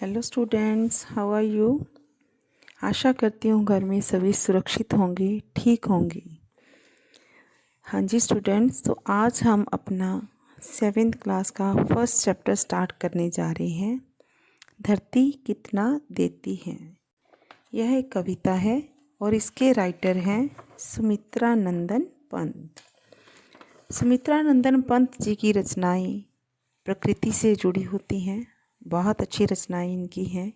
Hello students, how are you. आशा करती हूँ घर में सभी सुरक्षित होंगे, ठीक होंगे। हाँ जी स्टूडेंट्स, तो आज हम अपना 7th क्लास का फर्स्ट चैप्टर स्टार्ट करने जा रहे हैं। धरती कितना देती है। यह एक कविता है और इसके राइटर हैं सुमित्रा नंदन पंत। सुमित्रा नंदन पंत जी की रचनाएं प्रकृति से जुड़ी होती हैं। बहुत अच्छी रचनाएं इनकी हैं।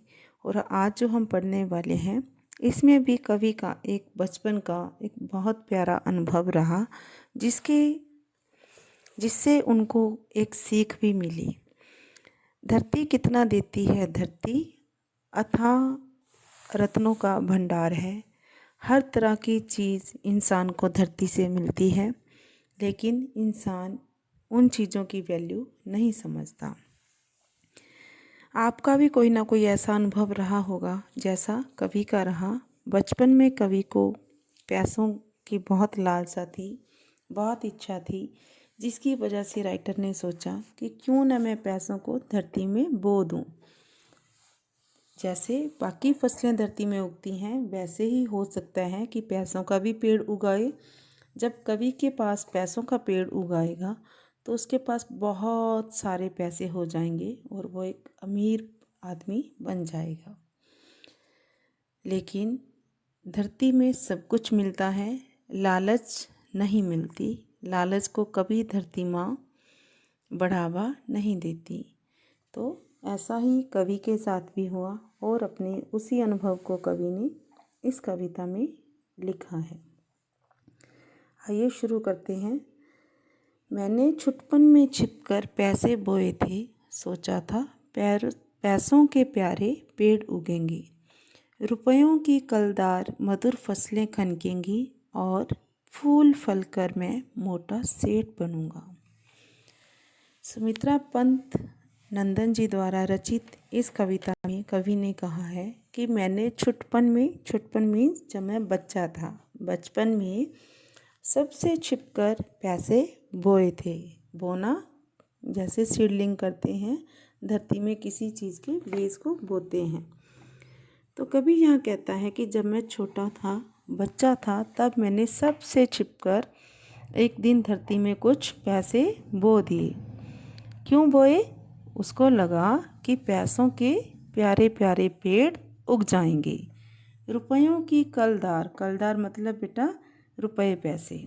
और आज जो हम पढ़ने वाले हैं इसमें भी कवि का एक बचपन का एक बहुत प्यारा अनुभव रहा, जिससे उनको एक सीख भी मिली। धरती कितना देती है। धरती अथाह रत्नों का भंडार है। हर तरह की चीज़ इंसान को धरती से मिलती है, लेकिन इंसान उन चीज़ों की वैल्यू नहीं समझता। आपका भी कोई ना कोई ऐसा अनुभव रहा होगा जैसा कवि का रहा। बचपन में कवि को पैसों की बहुत लालसा थी, बहुत इच्छा थी, जिसकी वजह से राइटर ने सोचा कि क्यों न मैं पैसों को धरती में बो दूं। जैसे बाकी फसलें धरती में उगती हैं, वैसे ही हो सकता है कि पैसों का भी पेड़ उगाए। जब कवि के पास पैसों का पेड़ उगाएगा तो उसके पास बहुत सारे पैसे हो जाएंगे और वो एक अमीर आदमी बन जाएगा। लेकिन धरती में सब कुछ मिलता है, लालच नहीं मिलती। लालच को कभी धरती माँ बढ़ावा नहीं देती। तो ऐसा ही कवि के साथ भी हुआ और अपने उसी अनुभव को कवि ने इस कविता में लिखा है। आइए शुरू करते हैं। मैंने छुटपन में छिपकर पैसे बोए थे, सोचा था पैसों के प्यारे पेड़ उगेंगे, रुपयों की कलदार मधुर फसलें खनकेंगी और फूल फल कर मैं मोटा सेठ बनूंगा। सुमित्रा पंत नंदन जी द्वारा रचित इस कविता में कवि ने कहा है कि मैंने छुटपन मीन्स जब मैं बच्चा था, बचपन में सबसे छिपकर पैसे बोए थे। बोना जैसे सीडलिंग करते हैं, धरती में किसी चीज़ के बीज को बोते हैं। तो कभी यहाँ कहता है कि जब मैं छोटा था, बच्चा था, तब मैंने सबसे छिपकर एक दिन धरती में कुछ पैसे बो दिए। क्यों बोए? उसको लगा कि पैसों के प्यारे प्यारे पेड़ उग जाएंगे। रुपयों की कलदार मतलब बेटा रुपए पैसे,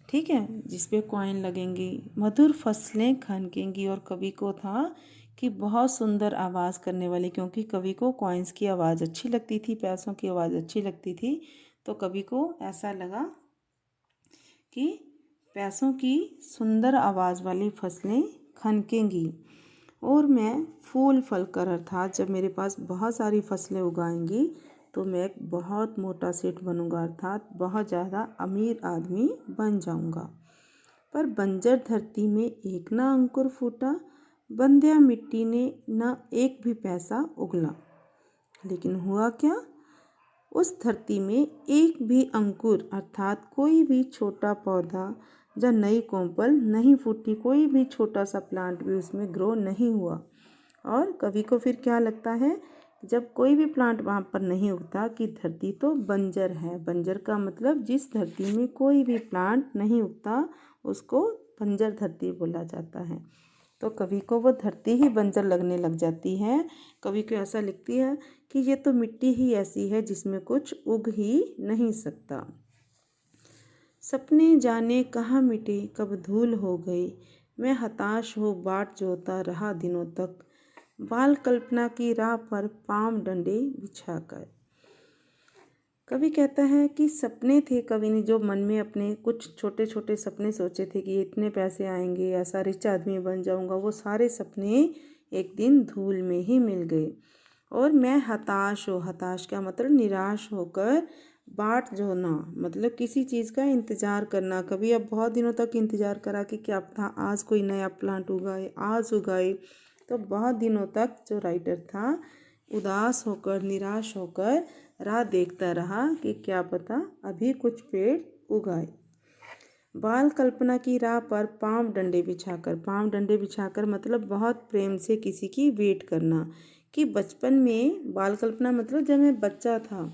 ठीक है, जिस पे कॉइन लगेंगी। मधुर फसलें खनकेंगी, और कवि को था कि बहुत सुंदर आवाज़ करने वाली, क्योंकि कवि को कॉइन्स की आवाज़ अच्छी लगती थी, पैसों की आवाज़ अच्छी लगती थी। तो कवि को ऐसा लगा कि पैसों की सुंदर आवाज़ वाली फसलें खनकेंगी और मैं फूल फल कर, अर्थात जब मेरे पास बहुत सारी फसलें उगाएंगी तो मैं एक बहुत मोटा सेठ बनूंगा, अर्थात बहुत ज़्यादा अमीर आदमी बन जाऊंगा। पर बंजर धरती में एक ना अंकुर फूटा, बंध्या मिट्टी ने ना एक भी पैसा उगला। लेकिन हुआ क्या? उस धरती में एक भी अंकुर अर्थात कोई भी छोटा पौधा या नई कोंपल नहीं फूटी, कोई भी छोटा सा प्लांट भी उसमें ग्रो नहीं हुआ। और कवि को फिर क्या लगता है, जब कोई भी प्लांट वहाँ पर नहीं उगता, कि धरती तो बंजर है। बंजर का मतलब जिस धरती में कोई भी प्लांट नहीं उगता उसको बंजर धरती बोला जाता है। तो कवि को वो धरती ही बंजर लगने लग जाती है। कवि को ऐसा लिखती है कि ये तो मिट्टी ही ऐसी है जिसमें कुछ उग ही नहीं सकता। सपने जाने कहाँ मिटे, कब धूल हो गए, मैं हताश हो बाट जोता रहा दिनों तक, बाल कल्पना की राह पर पांव डंडे बिछाकर। कवि कहता है कि सपने थे, कवि ने जो मन में अपने कुछ छोटे छोटे सपने सोचे थे कि इतने पैसे आएंगे, ऐसा रिच आदमी बन जाऊंगा, वो सारे सपने एक दिन धूल में ही मिल गए। और मैं हताश का मतलब निराश होकर, बाट जोना मतलब किसी चीज़ का इंतज़ार करना। कभी अब बहुत दिनों तक इंतज़ार करा कि क्या पता आज कोई नया प्लांट उगाए, आज उगाए। तो बहुत दिनों तक जो राइटर था उदास होकर, निराश होकर राह देखता रहा कि क्या पता अभी कुछ पेड़ उगाए। बाल कल्पना की राह पर पांव डंडे बिछाकर मतलब बहुत प्रेम से किसी की वेट करना कि बचपन में, बाल कल्पना मतलब जब मैं बच्चा था,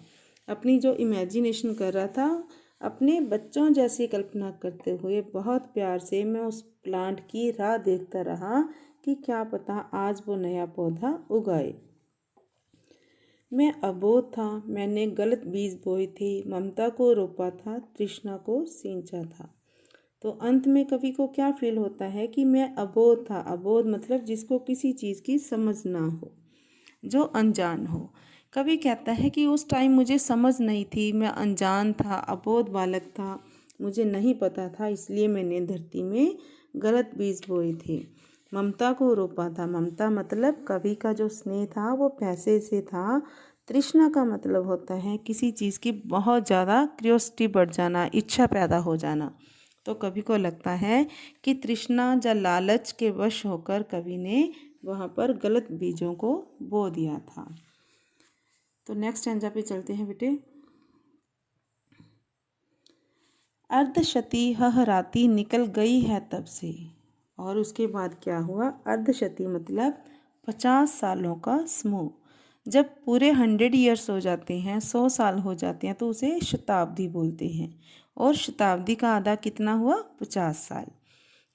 अपनी जो इमेजिनेशन कर रहा था, अपने बच्चों जैसी कल्पना करते हुए बहुत प्यार से मैं उस प्लांट की राह देखता रहा कि क्या पता आज वो नया पौधा उगाए। मैं अबोध था, मैंने गलत बीज बोए थे, ममता को रोपा था, तृष्णा को सींचा था। तो अंत में कवि को क्या फील होता है कि मैं अबोध था। अबोध मतलब जिसको किसी चीज़ की समझ ना हो, जो अनजान हो। कवि कहता है कि उस टाइम मुझे समझ नहीं थी, मैं अनजान था, अबोध बालक था, मुझे नहीं पता था, इसलिए मैंने धरती में गलत बीज बोए थे। ममता को रोपा था, ममता मतलब कवि का जो स्नेह था वो पैसे से था। तृष्णा का मतलब होता है किसी चीज़ की बहुत ज़्यादा क्यूरियोसिटी बढ़ जाना, इच्छा पैदा हो जाना। तो कवि को लगता है कि तृष्णा या लालच के वश होकर कवि ने वहाँ पर गलत बीजों को बो दिया था। तो नेक्स्ट स्टैंजा पे चलते हैं बेटे। अर्धशती हहराती निकल गई है तब से। और उसके बाद क्या हुआ? अर्धशती मतलब 50 सालों का समूह। जब पूरे 100 ईयर्स हो जाते हैं, 100 साल हो जाते हैं, तो उसे शताब्दी बोलते हैं। और शताब्दी का आधा कितना हुआ? 50 साल।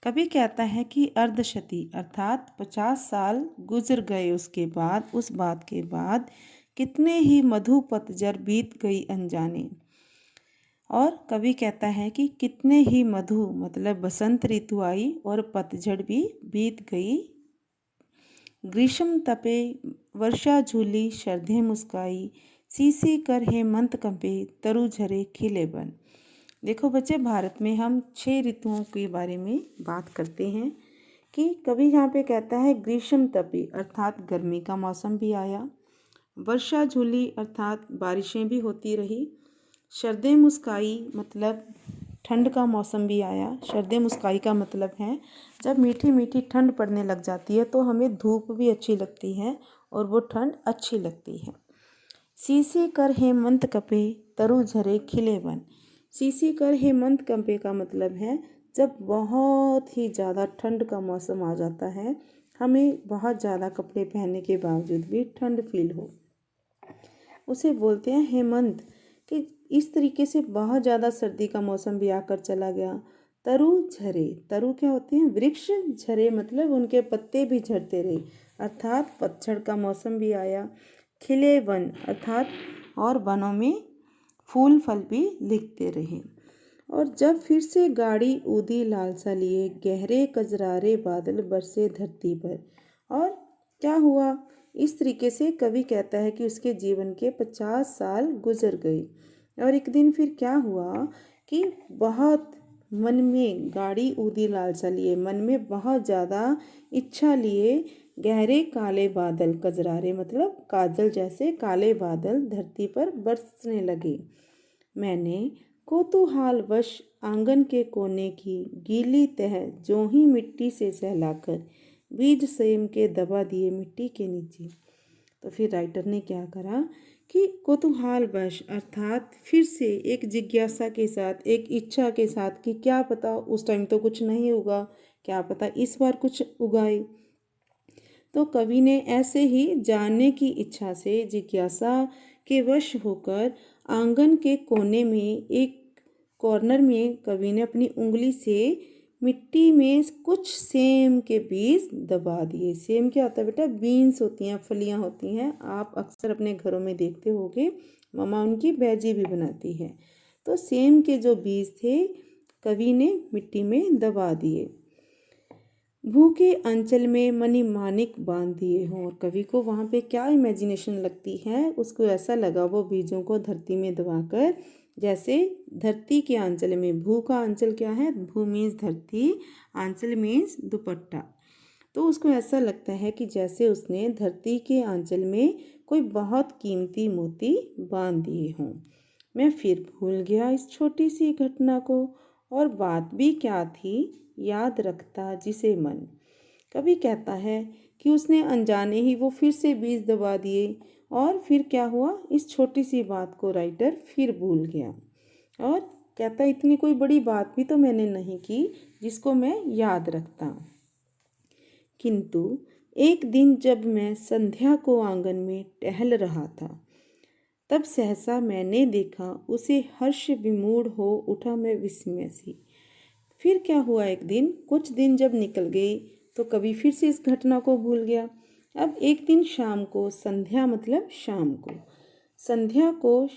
कवि कहता है कि अर्धशती अर्थात 50 साल गुजर गए उसके बाद, उस बात के बाद कितने ही मधु पतझर बीत गई अनजाने। और कवि कहता है कि कितने ही मधु मतलब बसंत ऋतु आई और पतझड़ भी बीत गई। ग्रीष्म तपे, वर्षा झूली, शरधें मुस्काई, सीसी कर हेमंत कंपे, तरु झरे खिले बन। देखो बच्चे, भारत में हम 6 ऋतुओं के बारे में बात करते हैं कि कवि यहाँ पे कहता है ग्रीष्म तपी अर्थात गर्मी का मौसम भी आया, वर्षा झूली अर्थात बारिशें भी होती रही, शरदें मुस्काई मतलब ठंड का मौसम भी आया। शरदें मुस्काई का मतलब है जब मीठी मीठी ठंड पड़ने लग जाती है तो हमें धूप भी अच्छी लगती है और वो ठंड अच्छी लगती है। सीसी कर हेमंत कपे, तरु झरे खिले वन। सीसी कर हेमंत कंपे का मतलब है जब बहुत ही ज़्यादा ठंड का मौसम आ जाता है, हमें बहुत ज़्यादा कपड़े पहनने के बावजूद भी ठंड फील हो, उसे बोलते हैं हेमंत। कि इस तरीके से बहुत ज़्यादा सर्दी का मौसम भी आकर चला गया। तरु झरे, तरु क्या होते हैं? वृक्ष। झरे मतलब उनके पत्ते भी झड़ते रहे अर्थात पतझड़ का मौसम भी आया। खिले वन अर्थात और वनों में फूल फल भी लिखते रहे। और जब फिर से गाड़ी ऊदी लालसा लिए, गहरे कजरारे बादल बरसे धरती पर। और क्या हुआ? इस तरीके से कवि कहता है कि उसके जीवन के 50 साल गुजर गए और एक दिन फिर क्या हुआ कि बहुत मन में गाड़ी ऊदी लालसा लिए, मन में बहुत ज़्यादा इच्छा लिए, गहरे काले बादल, कजरारे मतलब काजल जैसे काले बादल धरती पर बरसने लगे। मैंने कौतूहलवश आंगन के कोने की गीली तह जो ही मिट्टी से सहलाकर बीज सेम के दबा दिए मिट्टी के नीचे। तो फिर राइटर ने क्या करा कि कौतूहलवश अर्थात फिर से एक जिज्ञासा के साथ, एक इच्छा के साथ कि क्या पता उस टाइम तो कुछ नहीं उगा, क्या पता इस बार कुछ उगाए। तो कवि ने ऐसे ही जानने की इच्छा से, जिज्ञासा के वश होकर आंगन के कोने में एक कॉर्नर में कवि ने अपनी उंगली से मिट्टी में कुछ सेम के बीज दबा दिए। सेम क्या होता है बेटा? बीन्स होती हैं, फलियां होती हैं, आप अक्सर अपने घरों में देखते होगे, मम्मा उनकी बैजी भी बनाती है। तो सेम के जो बीज थे कवि ने मिट्टी में दबा दिए। भूखे अंचल में मणि मानिक बांध दिए हों। और कवि को वहाँ पे क्या इमेजिनेशन लगती है, उसको ऐसा लगा वो बीजों को धरती में दबाकर जैसे धरती के आंचल में, भू का आंचल क्या है? भू मीन्स धरती, आंचल मीन्स दुपट्टा। तो उसको ऐसा लगता है कि जैसे उसने धरती के आंचल में कोई बहुत कीमती मोती बांध दिए हों। मैं फिर भूल गया इस छोटी सी घटना को, और बात भी क्या थी याद रखता जिसे मन। कवि कहता है कि उसने अनजाने ही वो फिर से बीज दबा दिए और फिर क्या हुआ, इस छोटी सी बात को राइटर फिर भूल गया और कहता इतनी कोई बड़ी बात भी तो मैंने नहीं की जिसको मैं याद रखता। किंतु एक दिन जब मैं संध्या को आंगन में टहल रहा था, तब सहसा मैंने देखा उसे हर्ष विमूढ़ हो उठा मैं विस्मय सी। फिर क्या हुआ, एक दिन कुछ दिन जब निकल गई तो कवि फिर से इस घटना को भूल गया। अब एक दिन शाम को, संध्या मतलब शाम को, संध्या को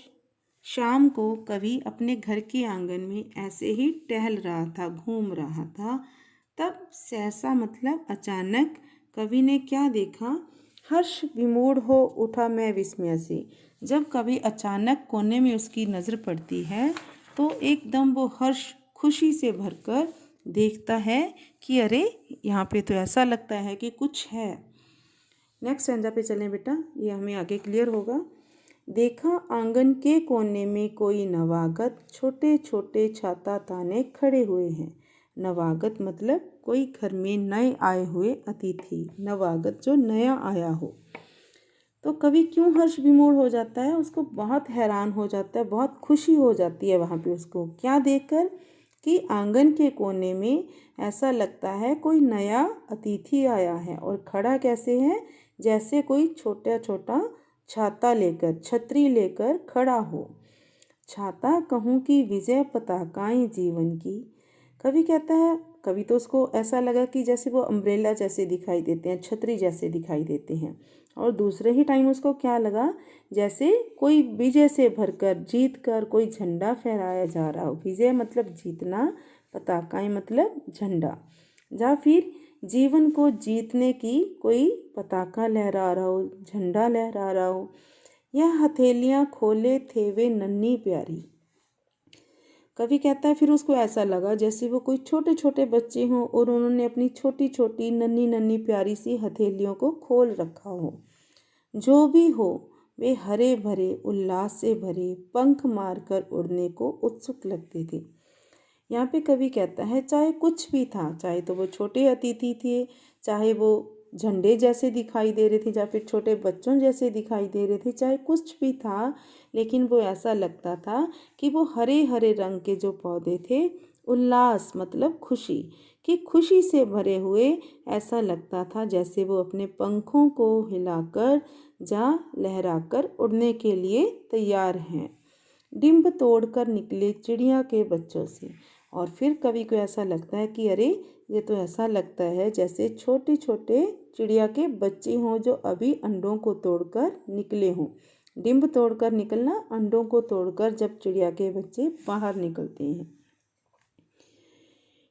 शाम को कवि अपने घर के आंगन में ऐसे ही टहल रहा था, घूम रहा था। तब सहसा मतलब अचानक कवि ने क्या देखा, हर्ष विमूढ़ हो उठा मैं विस्मय से। जब कभी अचानक कोने में उसकी नज़र पड़ती है तो एकदम वो हर्ष खुशी से भरकर देखता है कि अरे यहाँ पे तो ऐसा लगता है कि कुछ है। नेक्स्ट स्टैंजा पे चलें बेटा, ये हमें आगे क्लियर होगा। देखा आंगन के कोने में कोई नवागत, छोटे छोटे छाता ताने खड़े हुए हैं। नवागत मतलब कोई घर में नए आए हुए अतिथि, नवागत जो नया आया हो। तो कवि क्यों हर्ष विमूढ़ हो जाता है, उसको बहुत हैरान हो जाता है, बहुत खुशी हो जाती है वहाँ पे उसको क्या देखकर कि आंगन के कोने में ऐसा लगता है कोई नया अतिथि आया है। और खड़ा कैसे है, जैसे कोई छोटा छोटा छाता लेकर, छतरी लेकर खड़ा हो। छाता कहूँ कि विजय पताकाएं जीवन की। कवि कहता है, कवि तो उसको ऐसा लगा कि जैसे वो अम्ब्रेला जैसे दिखाई देते हैं, छतरी जैसे दिखाई देते हैं। और दूसरे ही टाइम उसको क्या लगा, जैसे कोई विजय से भरकर, जीत कर कोई झंडा फहराया जा रहा हो। विजय मतलब जीतना, पताकाएं मतलब झंडा, या फिर जीवन को जीतने की कोई पताका लहरा रहा हो, झंडा लहरा रहा हो। यह हथेलियाँ खोले थे वे नन्ही प्यारी। कवि कहता है फिर उसको ऐसा लगा जैसे वो कोई छोटे छोटे बच्चे हों और उन्होंने अपनी छोटी छोटी नन्ही नन्ही प्यारी सी हथेलियों को खोल रखा हो। जो भी हो, वे हरे भरे उल्लास से भरे पंख मारकर उड़ने को उत्सुक लगते थे। यहाँ पे कवि कहता है चाहे कुछ भी था, चाहे तो वो छोटे अतिथि थे, चाहे वो झंडे जैसे दिखाई दे रहे थे, या फिर छोटे बच्चों जैसे दिखाई दे रहे थे, चाहे कुछ भी था, लेकिन वो ऐसा लगता था कि वो हरे हरे रंग के जो पौधे थे, उल्लास मतलब खुशी, कि खुशी से भरे हुए ऐसा लगता था जैसे वो अपने पंखों को हिलाकर या लहराकर उड़ने के लिए तैयार हैं। डिंब तोड़कर निकले चिड़िया के बच्चों से। और फिर कवि को ऐसा लगता है कि अरे ये तो ऐसा लगता है जैसे छोटे छोटे चिड़िया के बच्चे हों जो अभी अंडों को तोड़कर निकले हों। डिंब तोड़कर निकलना, अंडों को तोड़कर जब चिड़िया के बच्चे बाहर निकलते हैं।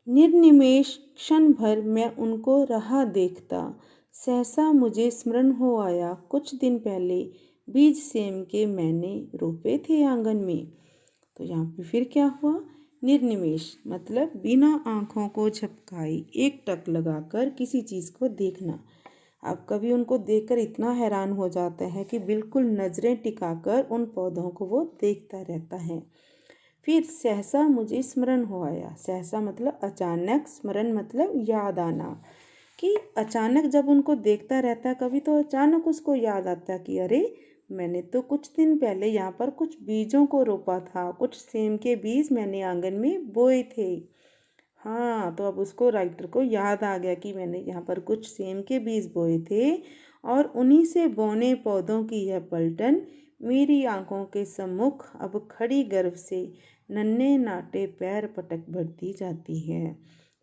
निर्निमेष क्षण भर मैं उनको रहा देखता, सहसा मुझे स्मरण हो आया कुछ दिन पहले बीज सेम के मैंने रोपे थे आंगन में। तो यहाँ पे फिर क्या हुआ, निर्निमेष मतलब बिना आँखों को झपकाए एकटक लगाकर किसी चीज़ को देखना। अब कभी उनको देखकर इतना हैरान हो जाता है कि बिल्कुल नज़रें टिकाकर उन पौधों को वो देखता रहता है। फिर सहसा मुझे स्मरण हो आया, सहसा मतलब अचानक, स्मरण मतलब याद आना, कि अचानक जब उनको देखता रहता है कभी तो अचानक उसको याद आता है कि अरे मैंने तो कुछ दिन पहले यहाँ पर कुछ बीजों को रोपा था, कुछ सेम के बीज मैंने आंगन में बोए थे। हाँ, तो अब उसको, राइटर को याद आ गया कि मैंने यहाँ पर कुछ सेम के बीज बोए थे और उन्हीं से बौने पौधों की यह पलटन मेरी आंखों के सम्मुख अब खड़ी गर्व से नन्हे नाटे पैर पटक बढ़ती जाती है।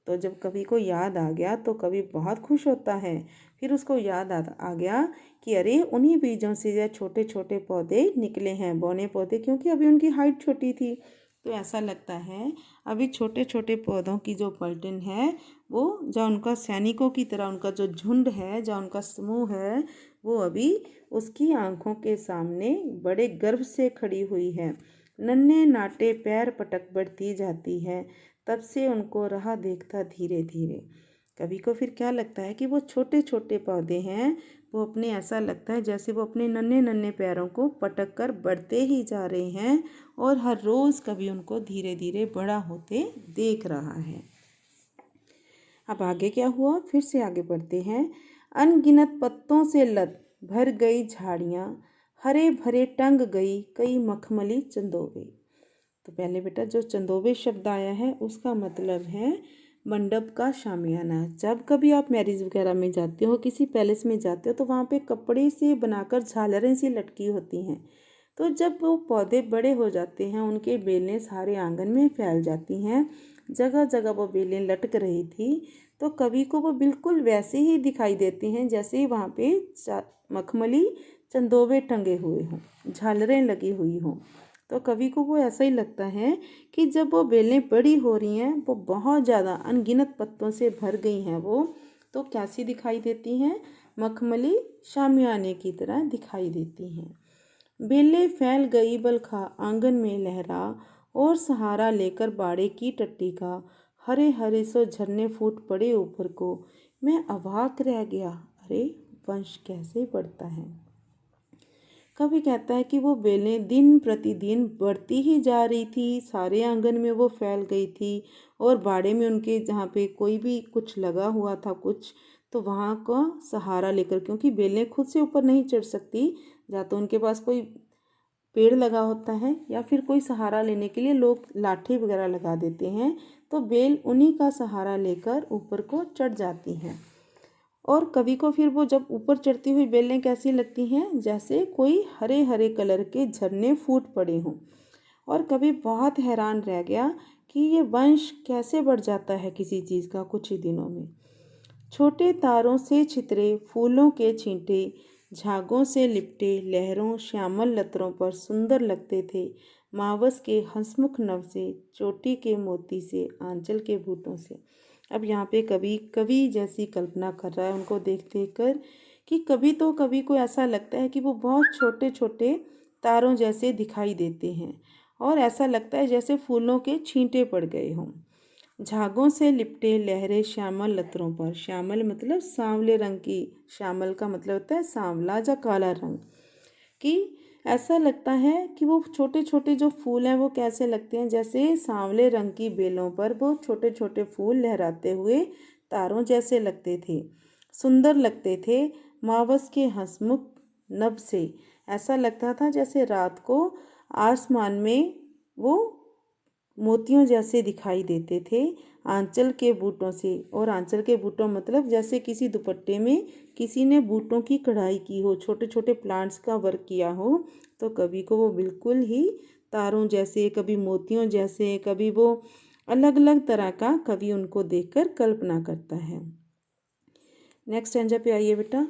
तो जब कवि को याद आ गया तो कवि बहुत खुश होता है। फिर उसको याद आ गया कि अरे उन्हीं बीजों से यह छोटे छोटे पौधे निकले हैं, बौने पौधे, क्योंकि अभी उनकी हाइट छोटी थी। तो ऐसा लगता है अभी छोटे छोटे पौधों की जो पलटन है वो, जो उनका सैनिकों की तरह उनका जो झुंड है, जो उनका समूह है, वो अभी उसकी आंखों के सामने बड़े गर्व से खड़ी हुई है। नन्हे नाटे पैर पटक बढ़ती जाती है, तब से उनको रहा देखता धीरे धीरे। कवि को फिर क्या लगता है कि वो छोटे छोटे पौधे हैं, वो अपने, ऐसा लगता है जैसे वो अपने नन्हे नन्हे पैरों को पटक कर बढ़ते ही जा रहे हैं और हर रोज़ कवि उनको धीरे धीरे बड़ा होते देख रहा है। अब आगे क्या हुआ, फिर से आगे बढ़ते हैं। अनगिनत पत्तों से लद भर गई झाड़ियाँ, हरे भरे टंग गई कई मखमली चंदोवे। तो पहले बेटा जो चंदोवे शब्द आया है उसका मतलब है मंडप का शामियाना। जब कभी आप मैरिज वगैरह में जाते हो, किसी पैलेस में जाते हो, तो वहाँ पे कपड़े से बनाकर झालरें सी लटकी होती हैं। तो जब वो पौधे बड़े हो जाते हैं, उनके बेलें सारे आंगन में फैल जाती हैं, जगह जगह वो बेलें लटक रही थी, तो कवि को वो बिल्कुल वैसे ही दिखाई देती हैं जैसे वहाँ पे मखमली चंदोवे टंगे हुए हों, झालरें लगी हुई हों। तो कवि को वो ऐसा ही लगता है कि जब वो बेलें बड़ी हो रही हैं, वो बहुत ज़्यादा अनगिनत पत्तों से भर गई हैं, वो तो कैसी दिखाई देती हैं? मखमली शामियाने की तरह दिखाई देती हैं। बेलें फैल गई बलखा आंगन में लहरा, और सहारा लेकर बाड़े की टट्टी का, हरे हरे सो झरने फूट पड़े ऊपर को। मैं अवाक रह गया, अरे वंश कैसे बढ़ता है। कवि कहता है कि वो बेलें दिन प्रतिदिन बढ़ती ही जा रही थी, सारे आंगन में वो फैल गई थी, और बाड़े में उनके जहाँ पे कोई भी कुछ लगा हुआ था कुछ, तो वहाँ का सहारा लेकर, क्योंकि बेलें खुद से ऊपर नहीं चढ़ सकती, या तो उनके पास कोई पेड़ लगा होता है या फिर कोई सहारा लेने के लिए लोग लाठी वगैरह लगा देते हैं, तो बेल उन्हीं का सहारा लेकर ऊपर को चढ़ जाती हैं। और कवि को फिर वो जब ऊपर चढ़ती हुई बेलें कैसी लगती हैं? जैसे कोई हरे हरे कलर के झरने फूट पड़े हों। और कवि बहुत हैरान रह गया कि ये वंश कैसे बढ़ जाता है किसी चीज़ का कुछ ही दिनों में। छोटे तारों से छितरे फूलों के छींटे, झागों से लिपटे लहरों श्यामल लतरों पर सुंदर लगते थे। मावस के हंसमुख नभ से, चोटी के मोती से, आंचल के बूटों से। अब यहाँ पे कवि जैसी कल्पना कर रहा है उनको देख देख कर, कि कवि को ऐसा लगता है कि वो बहुत छोटे छोटे तारों जैसे दिखाई देते हैं, और ऐसा लगता है जैसे फूलों के छींटे पड़ गए हों। झागों से लिपटे लहरे श्यामल लतरों पर, श्यामल मतलब सांवले रंग की, श्यामल का मतलब होता है सांवला या काला रंग, कि ऐसा लगता है कि वो छोटे छोटे जो फूल हैं वो कैसे लगते हैं? जैसे सांवले रंग की बेलों पर वो छोटे छोटे फूल लहराते हुए तारों जैसे लगते थे, सुंदर लगते थे। मावस के हंसमुख नभ से, ऐसा लगता था जैसे रात को आसमान में वो मोतियों जैसे दिखाई देते थे। आंचल के बूटों से, और आंचल के बूटों मतलब जैसे किसी दुपट्टे में किसी ने बूटों की कढ़ाई की हो, छोटे छोटे प्लांट्स का वर्क किया हो, तो कवि को वो बिल्कुल ही तारों जैसे, कभी मोतियों जैसे, कभी वो अलग अलग तरह का कवि उनको देखकर कल्पना करता है। नेक्स्ट स्टैंजा पे आइए बेटा।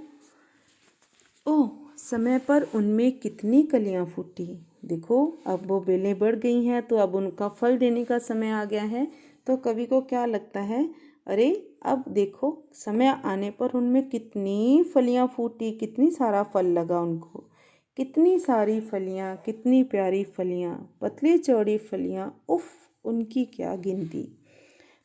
ओह समय पर उनमें कितनी कलियां फूटी। देखो अब वो बेलें बढ़ गई हैं, तो अब उनका फल देने का समय आ गया है। तो कवि को क्या लगता है, अरे अब देखो समय आने पर उनमें कितनी फलियां फूटी, कितनी सारा फल लगा उनको, कितनी सारी फलियां, कितनी प्यारी फलियां, पतली चौड़ी फलियां, उफ उनकी क्या गिनती।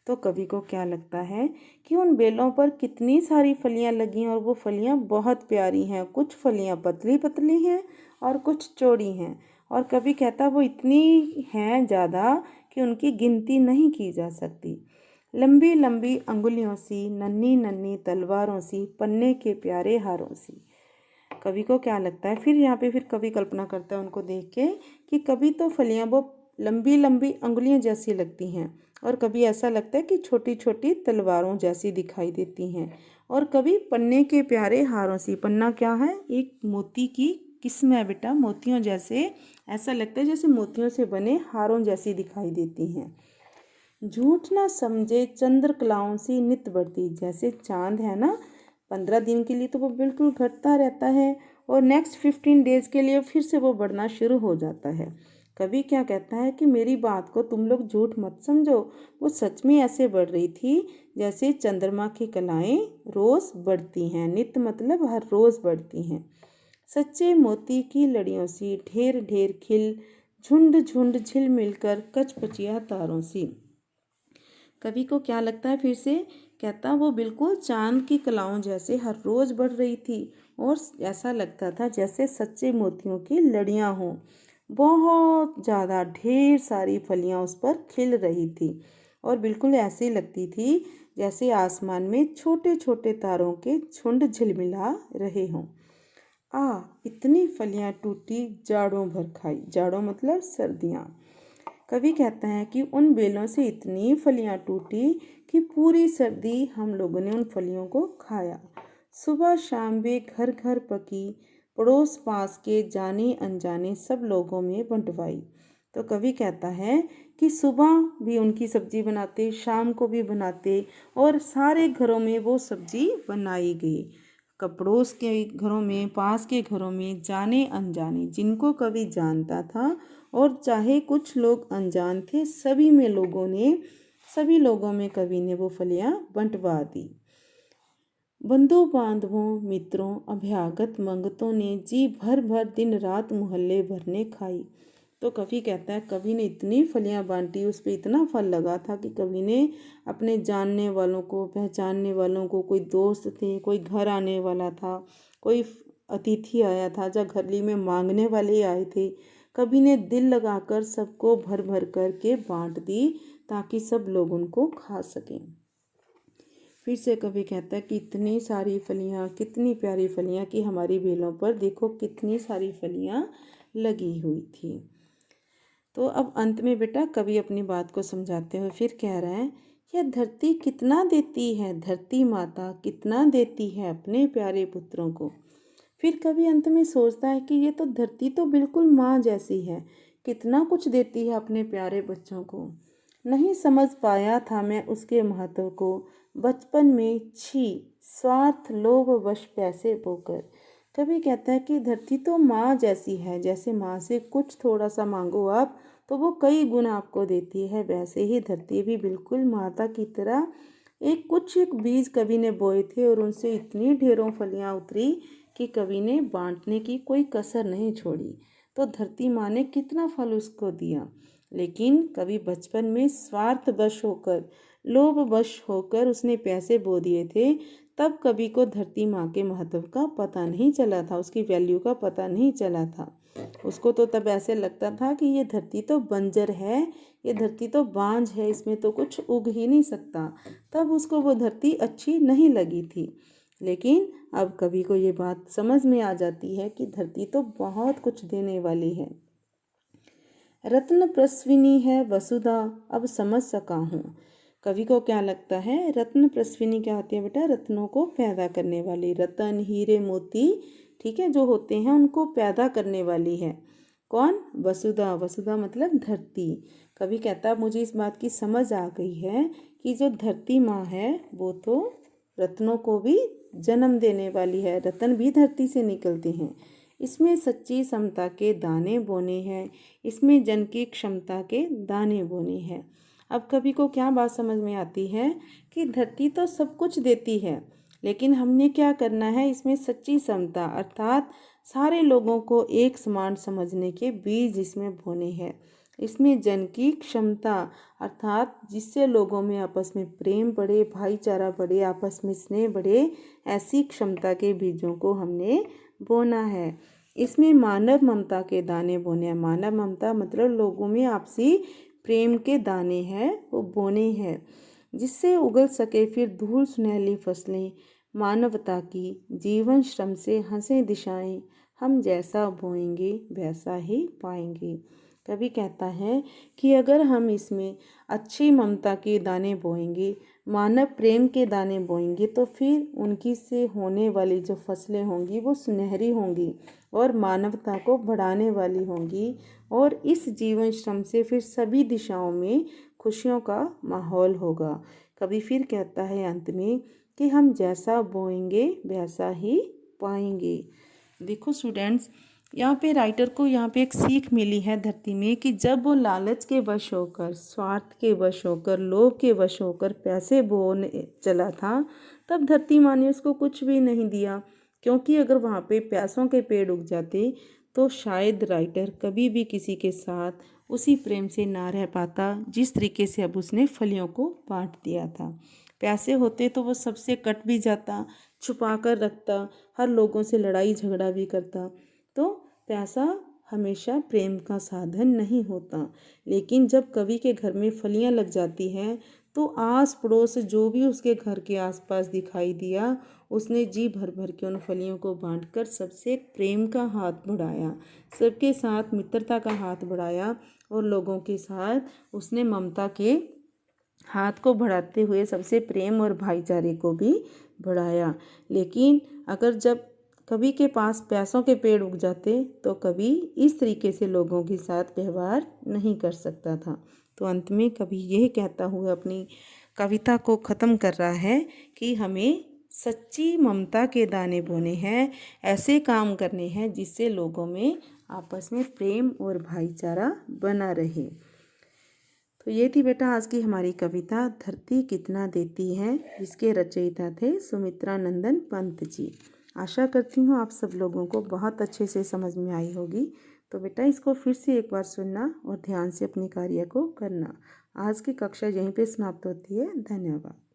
तो कवि को क्या लगता है कि उन बेलों पर कितनी सारी फलियां लगी, और वो फलियां बहुत प्यारी हैं। कुछ फलियां पतली पतली हैं और कुछ चौड़ी हैं, और कवि कहता वो इतनी हैं ज़्यादा कि उनकी गिनती नहीं की जा सकती। लंबी लंबी अंगुलियों सी, नन्ही नन्ही तलवारों सी, पन्ने के प्यारे हारों सी। कवि को क्या लगता है, फिर यहाँ पे फिर कवि कल्पना करता है उनको देख के, कि कभी तो फलियां वो लंबी लंबी अंगुलियां जैसी लगती हैं, और कभी ऐसा लगता है कि छोटी छोटी तलवारों जैसी दिखाई देती हैं, और कभी पन्ने के प्यारे हारों सी। पन्ना क्या है? एक मोती की किस्म है बेटा, मोतियों जैसे, ऐसा लगता है जैसे मोतियों से बने हारों जैसी दिखाई देती हैं। झूठ ना समझे चंद्रकलाओं सी नित बढ़ती, जैसे चांद है ना, 15 दिन के लिए तो वो बिल्कुल घटता रहता है, और नेक्स्ट 15 डेज के लिए फिर से वो बढ़ना शुरू हो जाता है। कवि क्या कहता है कि मेरी बात को तुम लोग झूठ मत समझो, वो सच में ऐसे बढ़ रही थी जैसे चंद्रमा की कलाएं रोज़ बढ़ती हैं। नित मतलब हर रोज़ बढ़ती हैं। सच्चे मोती की लड़ियों सी, ढेर ढेर खिल, झुंड झुंड झिल मिलकर कचपचिया तारों सी। कवि को क्या लगता है, फिर से कहता वो बिल्कुल चांद की कलाओं जैसे हर रोज़ बढ़ रही थी, और ऐसा लगता था जैसे सच्चे मोतियों की लड़ियां हों। बहुत ज़्यादा ढेर सारी फलियां उस पर खिल रही थी, और बिल्कुल ऐसी लगती थी जैसे आसमान में छोटे छोटे तारों के झुंड झिलमिला रहे हों। इतनी फलियां टूटी जाड़ों भर खाई, जाड़ों मतलब सर्दियाँ। कवि कहता है कि उन बेलों से इतनी फलियां टूटी कि पूरी सर्दी हम लोगों ने उन फलियों को खाया। सुबह शाम वे घर घर पकी, पड़ोस पास के जाने अनजाने सब लोगों में बंटवाई। तो कवि कहता है कि सुबह भी उनकी सब्जी बनाते, शाम को भी बनाते, और सारे घरों में वो सब्जी बनाई गई। पड़ोस के घरों में, पास के घरों में, जाने अनजाने, जिनको कवि जानता था और चाहे कुछ लोग अनजान थे, सभी लोगों में कवि ने वो फलियां बंटवा दी। बंधु बांधवों, मित्रों, अभ्यागत मंगतों ने जी भर भर दिन रात मोहल्ले भर ने खाई। तो कवि कहता है कवि ने इतनी फलियां बांटी, उस पर इतना फल लगा था कि कवि ने अपने जानने वालों को, पहचानने वालों को, कोई दोस्त थे, कोई घर आने वाला था, कोई अतिथि आया था, जब घरली में मांगने वाले आए थे, कवि ने दिल लगाकर सबको भर भर कर के बांट दी ताकि सब लोग उनको खा सकें। फिर से कवि कहता है कि इतनी सारी फलियां, कितनी प्यारी फलियां कि हमारी बेलों पर देखो कितनी सारी फलियां लगी हुई थी। तो अब अंत में बेटा कवि अपनी बात को समझाते हुए फिर कह रहा है, यह धरती कितना देती है, धरती माता कितना देती है अपने प्यारे पुत्रों को। फिर कवि अंत में सोचता है कि ये तो धरती तो बिल्कुल माँ जैसी है, कितना कुछ देती है अपने प्यारे बच्चों को। नहीं समझ पाया था मैं उसके महत्व को, बचपन में छी स्वार्थ लोभ वश पैसे बोकर। कवि कहता है कि धरती तो माँ जैसी है, जैसे माँ से कुछ थोड़ा सा मांगो आप तो वो कई गुना आपको देती है, वैसे ही धरती भी बिल्कुल माता की तरह एक बीज कवि ने बोए थे और उनसे इतनी ढेरों फलियां उतरी कि कवि ने बांटने की कोई कसर नहीं छोड़ी। तो धरती माँ ने कितना फल उसको दिया, लेकिन कवि बचपन में स्वार्थवश होकर, लोभवश होकर उसने पैसे बो दिए थे। तब कवि को धरती माँ के महत्व का पता नहीं चला था, उसकी वैल्यू का पता नहीं चला था। उसको तो तब ऐसे लगता था कि ये धरती तो बंजर है, ये धरती तो बांझ है, इसमें तो कुछ उग ही नहीं सकता। तब उसको वो धरती अच्छी नहीं लगी थी। लेकिन अब कवि को ये बात समझ में आ जाती है कि धरती तो बहुत कुछ देने वाली है। रत्न प्रस्विनी है वसुधा, अब समझ सका हूँ। कवि को क्या लगता है, रत्न प्रस्विनी क्या होती है बेटा, रत्नों को पैदा करने वाली, रतन हीरे मोती, ठीक है, जो होते हैं उनको पैदा करने वाली है कौन, वसुधा। वसुधा मतलब धरती। कवि कहता है मुझे इस बात की समझ आ गई है कि जो धरती माँ है वो तो रत्नों को भी जन्म देने वाली है, रतन भी धरती से निकलते हैं। इसमें सच्ची समता के दाने बोने हैं, इसमें जन की क्षमता के दाने बोने हैं। अब कवि को क्या बात समझ में आती है कि धरती तो सब कुछ देती है, लेकिन हमने क्या करना है, इसमें सच्ची समता अर्थात सारे लोगों को एक समान समझने के बीज इसमें बोने हैं। इसमें जन की क्षमता अर्थात जिससे लोगों में आपस में प्रेम बढ़े, भाईचारा बढ़े, आपस में स्नेह बढ़े, ऐसी क्षमता के बीजों को हमने बोना है। इसमें मानव ममता के दाने बोने हैं। मानव ममता मतलब लोगों में आपसी प्रेम के दाने हैं, वो बोने हैं, जिससे उगल सके फिर धूल सुनहली फसलें मानवता की। जीवन श्रम से हंसे दिशाएं, हम जैसा बोएंगे वैसा ही पाएंगे। कवि कहता है कि अगर हम इसमें अच्छी ममता के दाने बोएंगे, मानव प्रेम के दाने बोएंगे, तो फिर उनकी से होने वाली जो फसलें होंगी वो सुनहरी होंगी और मानवता को बढ़ाने वाली होंगी। और इस जीवन श्रम से फिर सभी दिशाओं में खुशियों का माहौल होगा। कवि फिर कहता है अंत में कि हम जैसा बोएंगे वैसा ही पाएंगे। देखो स्टूडेंट्स, यहाँ पे राइटर को यहाँ पे एक सीख मिली है धरती में कि जब वो लालच के वश होकर, स्वार्थ के वश होकर, लोभ के वश होकर पैसे बोने चला था, तब धरती माँ ने उसको कुछ भी नहीं दिया, क्योंकि अगर वहाँ पे पैसों के पेड़ उग जाते तो शायद राइटर कभी भी किसी के साथ उसी प्रेम से ना रह पाता जिस तरीके से अब उसने फलियों को बांट दिया था। पैसे होते तो वो सबसे कट भी जाता, छुपा कर रखता, हर लोगों से लड़ाई झगड़ा भी करता। तो पैसा हमेशा प्रेम का साधन नहीं होता। लेकिन जब कवि के घर में फलियां लग जाती हैं तो आस पड़ोस जो भी उसके घर के आसपास दिखाई दिया, उसने जी भर भर के उन फलियों को बांटकर सबसे प्रेम का हाथ बढ़ाया, सबके साथ मित्रता का हाथ बढ़ाया और लोगों के साथ उसने ममता के हाथ को बढ़ाते हुए सबसे प्रेम और भाईचारे को भी बढ़ाया। लेकिन अगर जब कवि के पास प्यासों के पेड़ उग जाते तो कवि इस तरीके से लोगों के साथ व्यवहार नहीं कर सकता था। तो अंत में कवि यह कहता हुआ अपनी कविता को ख़त्म कर रहा है कि हमें सच्ची ममता के दाने बोने हैं, ऐसे काम करने हैं जिससे लोगों में आपस में प्रेम और भाईचारा बना रहे। तो ये थी बेटा आज की हमारी कविता धरती कितना देती है, जिसके रचयिता थे सुमित्रा नंदन पंत जी। आशा करती हूँ आप सब लोगों को बहुत अच्छे से समझ में आई होगी। तो बेटा इसको फिर से एक बार सुनना और ध्यान से अपने कार्य को करना। आज की कक्षा यहीं पे समाप्त होती है। धन्यवाद।